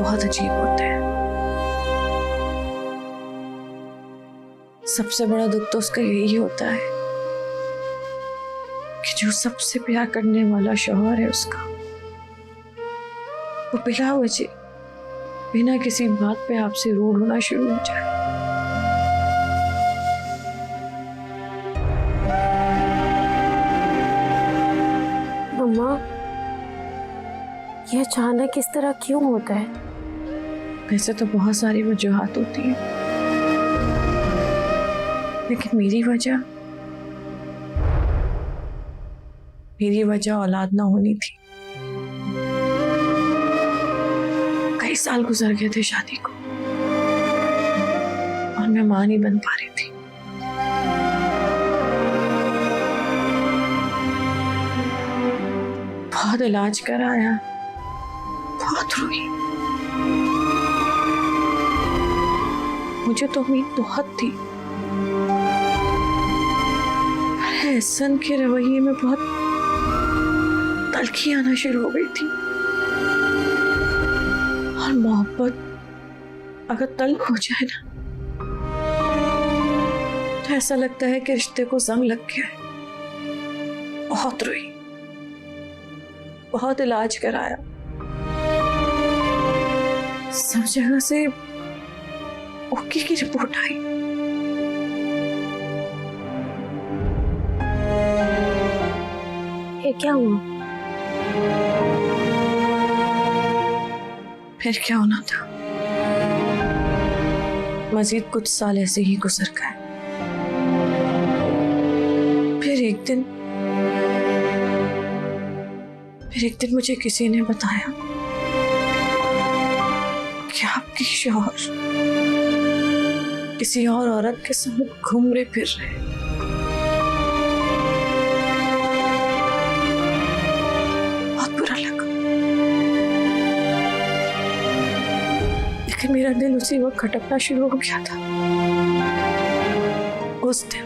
बहुत अजीब होते हैं। सबसे बड़ा दुख तो उसका यही होता है कि जो सबसे प्यार करने वाला शौहर है उसका, वो बिना वजह बिना किसी बात पे आपसे रूड होना शुरू हो जाए। मम्मा, ये अचानक इस तरह क्यों होता है? वैसे तो बहुत सारी वजूहात होती हैं, लेकिन मेरी वजह औलाद ना होनी थी। कई साल गुजर गए थे शादी को और मैं मां नहीं बन पा रही थी। बहुत इलाज कराया, बहुत रोई। मुझे तो उम्मीद बहुत थी, पर एहसन के रवैये में बहुत तल्खी आना शुरू हो गई थी। और मोहब्बत अगर तल्ख हो जाए ना, तो ऐसा लगता है कि रिश्ते को जंग लग गया है। बहुत रोई, बहुत इलाज कराया, सब जगह से ओके की रिपोर्ट आई। ये क्या हुआ? फिर क्या होना था, मजीद कुछ साल ऐसे ही गुजर गए। फिर एक दिन मुझे किसी ने बताया कि आपके शौहर किसी और औरत के साथ घूम रहे फिर रहे। बहुत बुरा लगा, लेकिन मेरा दिल उसी वक्त खटकना शुरू हो गया था। उस दिन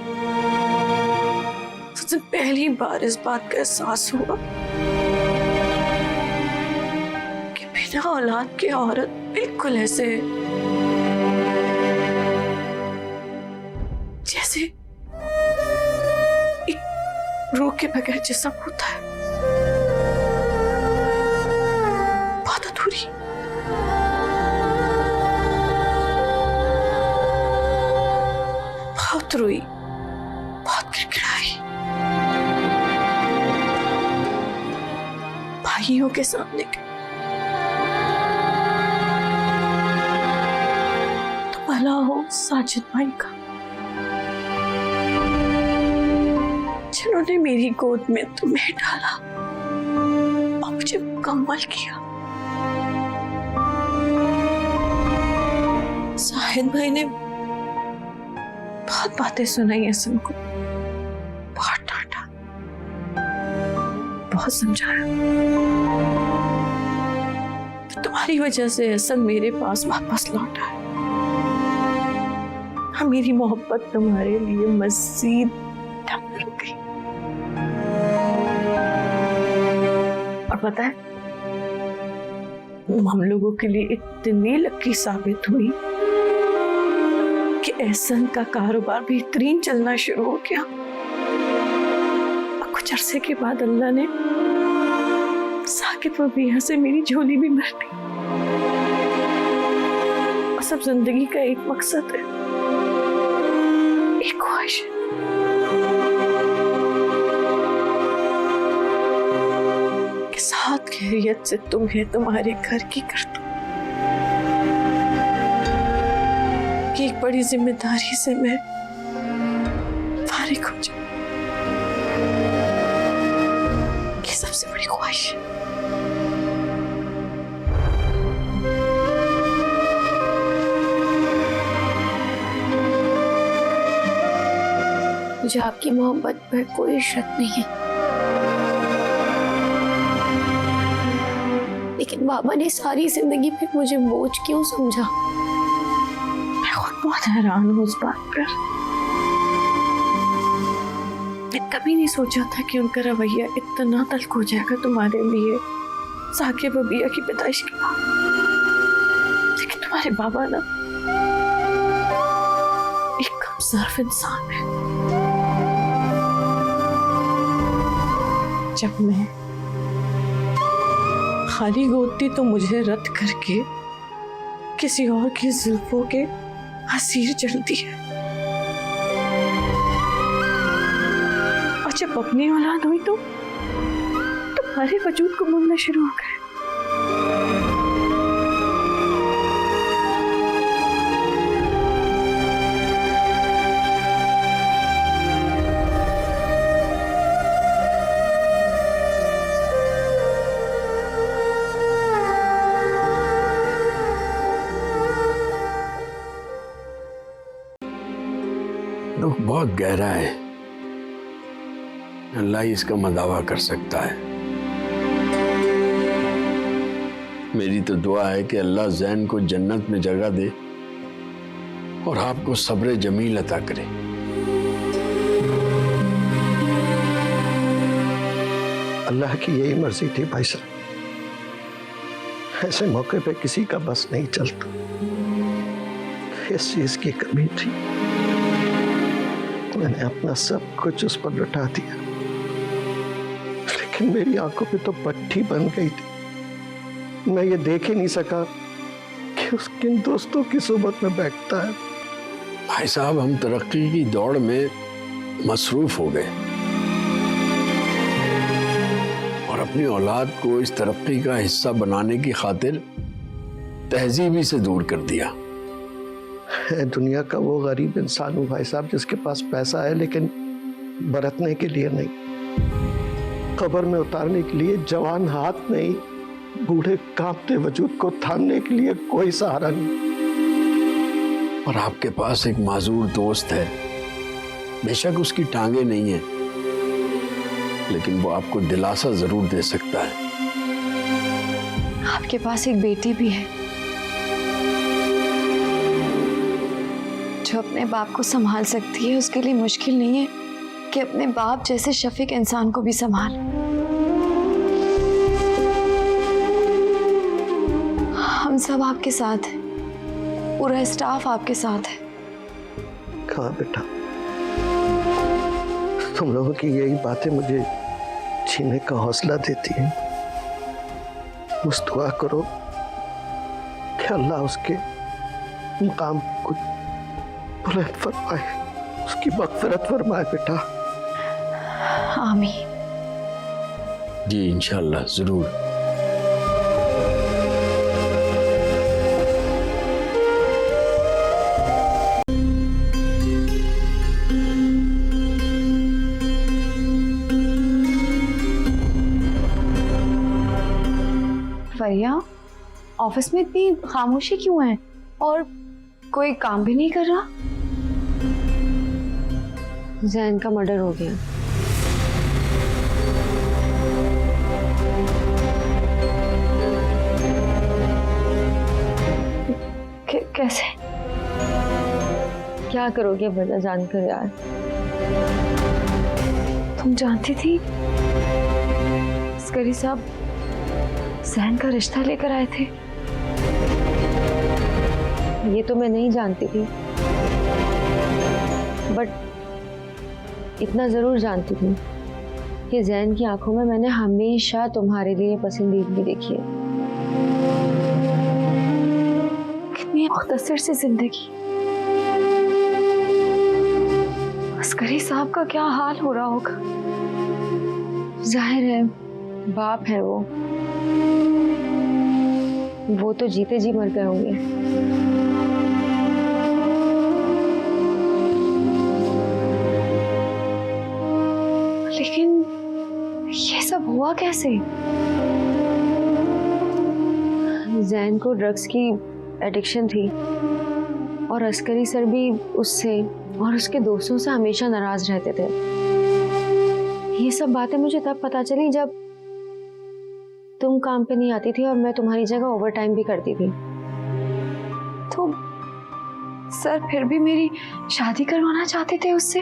पहली बार इस बात का एहसास हुआ कि बिना औलाद की औरत बिल्कुल ऐसे जैसे एक रूह के बगैर जिस्म होता है, बहुत अधूरी। बहुत रोई, बहुत गिड़गिड़ाई, भाइयों के सामने गई तो भला हो साजिद भाई का, जिन्होंने मेरी गोद में तुम्हें डाला और मुझे मुकम्मल किया। साहिद भाई ने बहुत बातें सुनाई एहसन को, बहुत डांटा, बहुत समझाया। तुम्हारी वजह से एहसन मेरे पास वापस लौटा है। हाँ, मेरी मोहब्बत तुम्हारे लिए मजीद ढंग हो गई। और पता है, हम लोगों के लिए इतनी लकी साबित हुई कि एहसन का कारोबार बेहतरीन चलना शुरू हो गया। और कुछ अरसे के बाद अल्लाह ने साकिब और बिया से मेरी झोली भी भर दी। और सब जिंदगी का एक मकसद है, एक ख्वाहिश है कि साथ खैरियत से तुम्हें तुम्हारे घर की कर दूं, कि एक बड़ी जिम्मेदारी से मैं फारिग हो जाऊं। ये सबसे बड़ी ख्वाहिश है। मुझे आपकी मोहब्बत पर कोई शक नहीं है, लेकिन बाबा ने सारी जिंदगी में मुझे बोझ क्यों समझा? मैं खुद बहुत हैरान हूँ उस बात पर। मैं कभी नहीं सोचा था कि उनका रवैया इतना तल्ख हो जाएगा तुम्हारे लिए साकिब और बिया की पैदाइश के बाद। तुम्हारे बाबा ना एक कमजोर इंसान है। जब मैं खाली गोदती तो मुझे रद्द करके किसी और की जुल्फों के हसीर चढ़ती है, और जब अपनी औलाद हुई तो तुम्हारे वजूद को बोलना शुरू हो गए। दुख बहुत गहरा है, अल्लाह ही इसका मदावा कर सकता है। मेरी तो दुआ है कि अल्लाह ज़ैन को जन्नत में जगह दे और आपको सब्र जमील अता करे। अल्लाह की यही मर्जी थी भाई साहब, ऐसे मौके पे किसी का बस नहीं चलता। इस चीज की कमी थी, मैंने अपना सब कुछ उस पर लुटा दिया, लेकिन मेरी आंखों पे तो पट्टी बन गई थी। मैं ये देख ही नहीं सका कि उस किन दोस्तों की सोबत में बैठता है। भाई साहब, हम तरक्की की दौड़ में मसरूफ हो गए और अपनी औलाद को इस तरक्की का हिस्सा बनाने की खातिर तहजीबी से दूर कर दिया। है दुनिया का वो गरीब इंसान हूँ भाई साहब, जिसके पास पैसा है लेकिन बरतने के लिए नहीं, कब्र में उतारने के लिए जवान हाथ नहीं, बूढ़े कांपते वजूद को थामने के लिए कोई सहारा नहीं। और आपके पास एक माजूर दोस्त है, बेशक उसकी टांगे नहीं है, लेकिन वो आपको दिलासा जरूर दे सकता है। आपके पास एक बेटी भी है जो अपने बाप को संभाल सकती है। उसके लिए मुश्किल नहीं है कि अपने बाप जैसे शफीक इंसान को भी संभाल। हम सब आपके साथ हैं, पूरा स्टाफ आपके साथ है। कहाँ बेटा, तुम लोगों की यही बातें मुझे जीने का हौसला देती हैं। बस दुआ करो कि अल्लाह उसके मुकाम को बुलंद फरमाए, उसकी मग़फ़िरत फरमाए बेटा। आमीन। जी इंशाअल्लाह जरूर। फरिया, ऑफिस में इतनी खामोशी क्यों है और कोई काम भी नहीं कर रहा? ज़ैन का मर्डर हो गया। कैसे? क्या करोगे वजह जानकर यार? तुम जानती थी अस्करी साहब ज़ैन का रिश्ता लेकर आए थे? ये तो मैं नहीं जानती थी, बट इतना जरूर जानती थी कि ज़ैन की आंखों में मैंने हमेशा तुम्हारे लिए पसंदीदगी देखी है। कितनी मुख्तसर सी जिंदगी। अस्करी साहब का क्या हाल हो रहा होगा? जाहिर है बाप है वो तो जीते जी मर गए होंगे। लेकिन ये सब हुआ कैसे? ज़ैन को ड्रग्स की एडिक्शन थी और अस्करी सर भी उससे और उसके दोस्तों से हमेशा नाराज रहते थे। ये सब बातें मुझे तब पता चली जब तुम काम पे नहीं आती थी और मैं तुम्हारी जगह ओवर टाइम भी करती थी। तो सर फिर भी मेरी शादी करवाना चाहते थे उससे।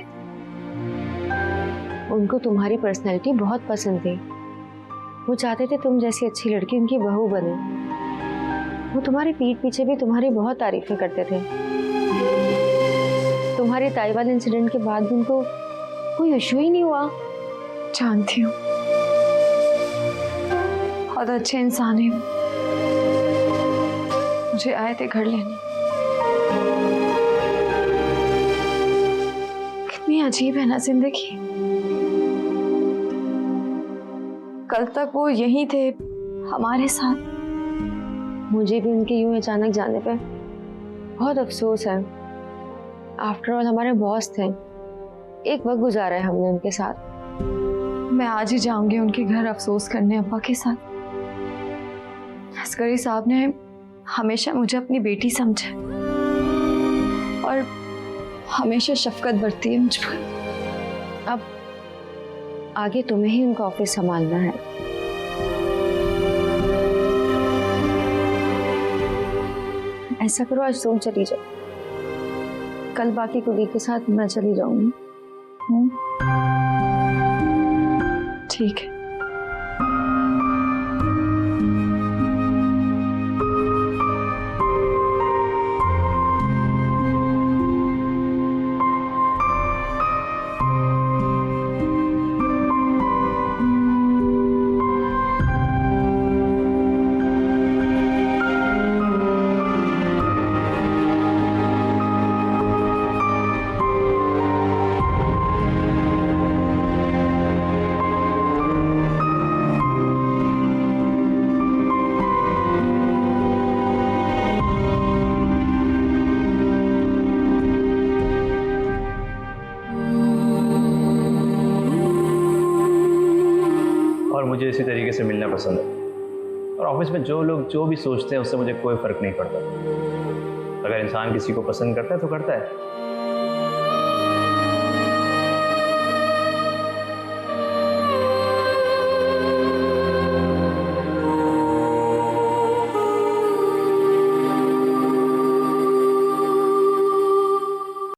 उनको तुम्हारी पर्सनैलिटी बहुत पसंद थी। वो चाहते थे तुम जैसी अच्छी लड़की उनकी बहू बने। वो तुम्हारी पीठ पीछे भी तुम्हारी बहुत तारीफें करते थे। तुम्हारे ताइवान इंसिडेंट के बाद भी उनको कोई इशू ही नहीं हुआ। जानती हूँ, बहुत अच्छे इंसान है। मुझे आए थे घर लेने। कितनी अजीब है ना जिंदगी। कल तक वो यहीं थे हमारे साथ। मुझे भी उनके यूं अचानक जाने पे बहुत अफसोस है। आफ्टर ऑल हमारे बॉस थे, एक वक्त गुजारा है हमने उनके साथ। मैं आज ही जाऊंगी उनके घर अफसोस करने अब्बा के साथ। अस्करी साहब ने हमेशा मुझे अपनी बेटी समझा और हमेशा शफकत बरती है मुझ पर। अब आगे तुम्हें ही उनका ऑफिस संभालना है। ऐसा करो, आज तुम चली जाओ, कल बाकी कुलीग के साथ मैं चली जाऊंगी। ठीक है। मुझे इसी तरीके से मिलना पसंद है, और ऑफिस में जो लोग जो भी सोचते हैं उससे मुझे कोई फ़र्क नहीं पड़ता। अगर इंसान किसी को पसंद करता है तो करता है,